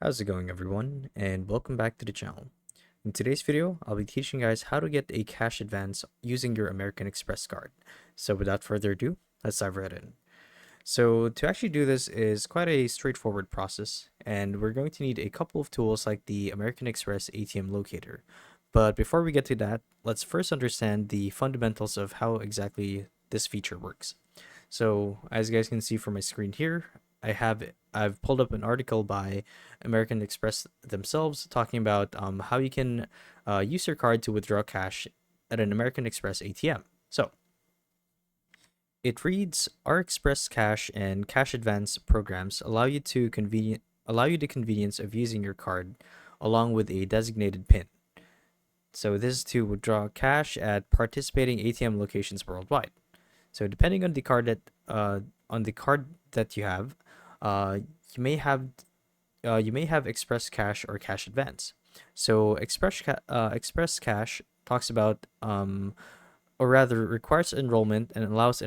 How's it going, everyone, and welcome back to the channel. In today's video, I'll be teaching you guys how to get a cash advance using your American Express card. So without further ado, let's dive right in. So to actually do this is quite a straightforward process, and we're going to need a couple of tools like the American Express ATM locator. But before we get to that, let's first understand the fundamentals of how exactly this feature works. So as you guys can see from my screen here, I've pulled up an article by American Express themselves talking about how you can use your card to withdraw cash at an American Express ATM. So it reads, our Express Cash and Cash Advance programs allow you the convenience of using your card along with a designated PIN. So this is to withdraw cash at participating ATM locations worldwide. So depending on the card that you have, uh, you may have you may have Express Cash or Cash Advance. So Express Cash talks about or rather requires enrollment and allows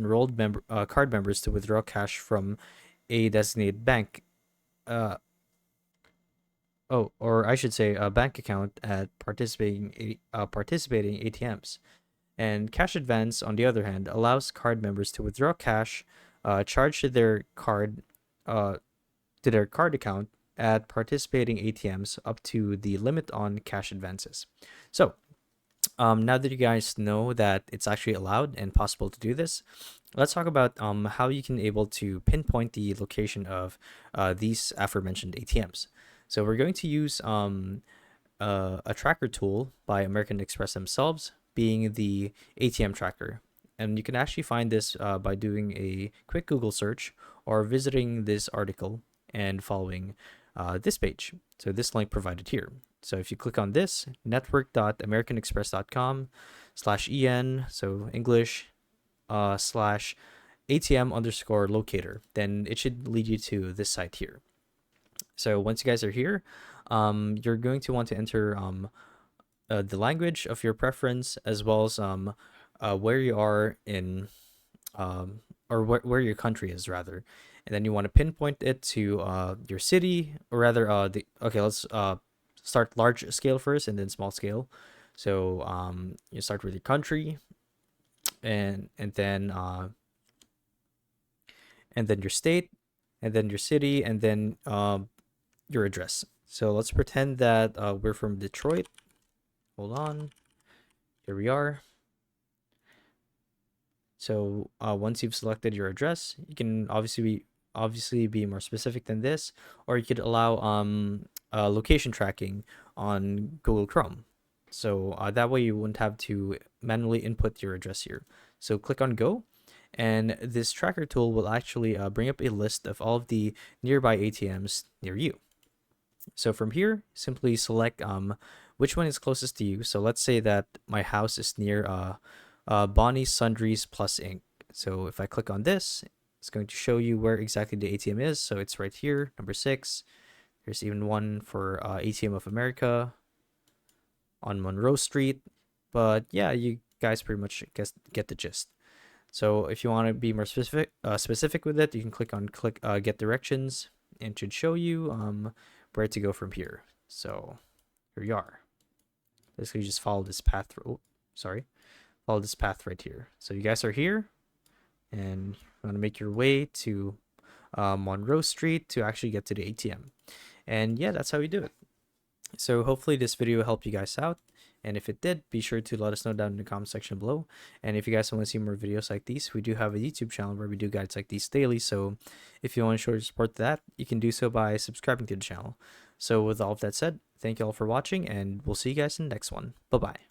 card members to withdraw cash from a designated bank. Uh, or I should say a bank account at participating ATMs. And Cash Advance, on the other hand, allows card members to withdraw cash charged uh, to their card account at participating ATMs up to the limit on cash advances. So now that you guys know that it's actually allowed and possible to do this, let's talk about how you can able to pinpoint the location of these aforementioned ATMs. So we're going to use a tracker tool by American Express themselves, being the ATM tracker. And you can actually find this by doing a quick Google search or visiting this article and following this page. So this link provided here. So if you click on this, network.americanexpress.com/en, so English slash ATM underscore locator, then it should lead you to this site here. So once you guys are here, you're going to want to enter the language of your preference as well as where you are in or where your country is rather, and then you want to pinpoint it to your city or rather let's start large scale first and then small scale. So you start with your country and and then your state and then your city and then your address. So let's pretend that we're from Detroit. Hold on. Here we are. So once you've selected your address, you can obviously be more specific than this, or you could allow location tracking on Google Chrome. So that way you wouldn't have to manually input your address here. So click on Go, and this tracker tool will actually bring up a list of all of the nearby ATMs near you. So from here, simply select which one is closest to you. So let's say that my house is near Bonnie Sundries Plus Inc. So if I click on this, it's going to show you where exactly the ATM is. So it's right here, number 6. There's even one for ATM of America on Monroe Street. But yeah, you guys pretty much get the gist. So if you want to be more specific with it, you can click get directions, and it should show you where to go from here. So here we are. Basically, just follow this path. Follow this path right here. So you guys are here, and you want to make your way to Monroe Street to actually get to the ATM. And yeah, that's how we do it. So hopefully this video helped you guys out. And if it did, be sure to let us know down in the comment section below. And if you guys want to see more videos like these, we do have a YouTube channel where we do guides like these daily. So if you want to show your support to that, you can do so by subscribing to the channel. So with all of that said, thank you all for watching, and we'll see you guys in the next one. Bye-bye.